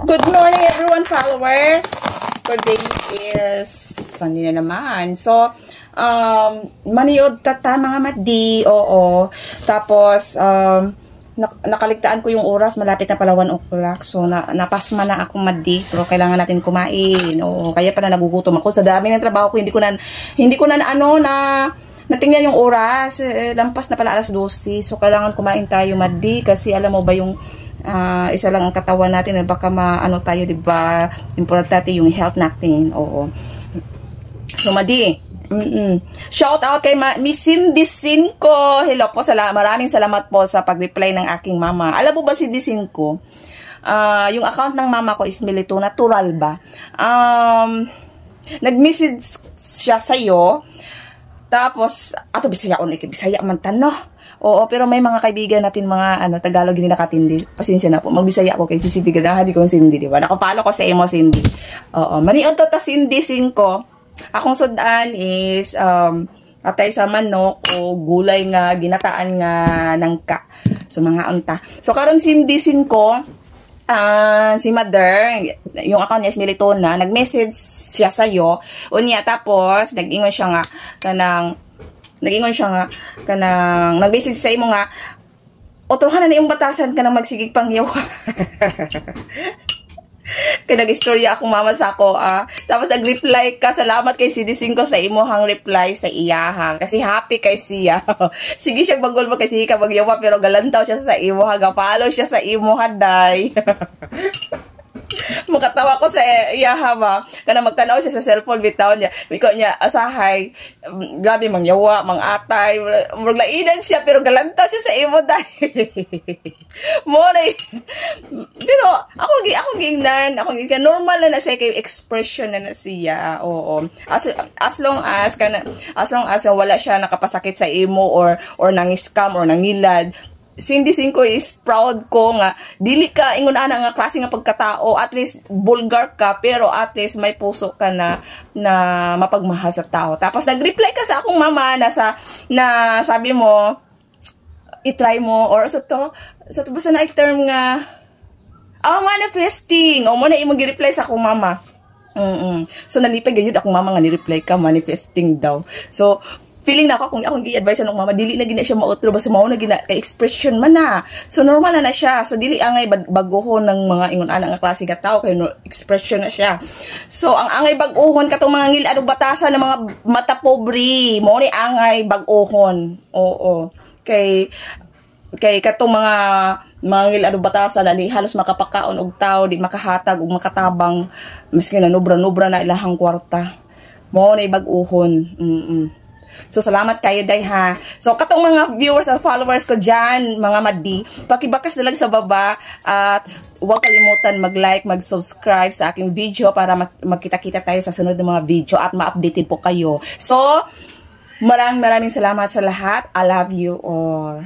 Good morning everyone, followers. Today is Sunday na naman. So, maniod tata mga madi. Oo. Tapos, nakaligtaan ko yung oras. Malapit na pala 1 o'clock. So, napasma na ako madi. Pero kailangan natin kumain. Oo. Kaya pala nagugutom ako. Sa dami ng trabaho ko, hindi ko na natingnan yung oras. Lampas na pala 12. So, kailangan kumain tayo madi. Kasi alam mo ba yung isa lang ang katawan natin, baka maano tayo, diba? Importante yung health natin. Oo. So, madi. Shout out kay Miss Cindy Cinco. Hello po, maraming salamat po sa pag-reply ng aking mama. Alam mo ba, Cindy Cinco, yung account ng mama ko is Milito Natural ba? Nag-message siya sa'yo. Tapos, ato Bisaya Bisaya man tano. Oo, pero may mga kaibigan natin, mga Tagalog hindi nakatindi. Pasensya na po. Magbisaya ako kay si Cindy Ganahan, kong Cindy, di ba? Nakapalo ko sa imo, Cindy. Oo, maniod to ta Cindy Cinco. Akong sudan is atay sa manok o gulay nga ginataan nga nangka. So mga unta. So karon Cindy Cinco, si Mother, yung account niya is Militona, nag-message siya sa'yo. Unya, tapos nag-ingon siya nga nag-message sa imo nga, otruhan na yung batasan ka nang magsigig pang yawa. Kaya nag-istorya akong mama sa ako, tapos nag-reply ka, salamat kay CD5 sa imuhang reply sa iyaha. Kasi happy kay siya. Sige siya bagol mo kasi ka magyawa, pero galantaw siya sa imuha, gapalo siya sa imuha, day. Makatawa ko sa iyaha ba, kana magtanaw siya sa cellphone bitaw niya, biko niya asahay, grabe mangyawa, mangatay, maglainan siya, pero galanta siya sa imo dahil more. Pero ako gingnan, normal na siya kay expression na siya. Oo, as long as wala siya nakapasakit sa imo or nang-scam or nangilad. Cindy Cinco is proud ko nga dili ka ingon ana nga klase nga pagkatao, at least vulgar ka pero at least may puso ka na mapagmahal sa tao. Tapos nag-reply ka sa akong mama na sabi mo i-try mo or sa basta na term nga manifesting. O mo na imong gi-reply sa akong mama. So nalipay gayud akong mama nga ni-reply ka manifesting daw. So feeling na ako, kung akong gi-advise ng mama, dili na gina siya mautro, basta mao na gina kay expression man na. So normal na siya. So dili angay baguhon ng mga ingon ana nga klase ka tao kay expression na siya. So ang angay baguhon katong mga ngil batasan ng mga mata pobre, mao ni angay baguhon. Oo. Kay katong mga ngil batasan ani halos makapakaon og tao, di makahatag og makatabang miski na nobra na ilahang kwarta. Mao ni baguhon. So, salamat kayo, day, ha. So, katong mga viewers at followers ko dyan, mga madi, pakibakas na lang sa baba at huwag kalimutan mag-like, mag-subscribe sa aking video para magkita-kita tayo sa sunod ng mga video at ma-updated po kayo. So, maraming salamat sa lahat. I love you all.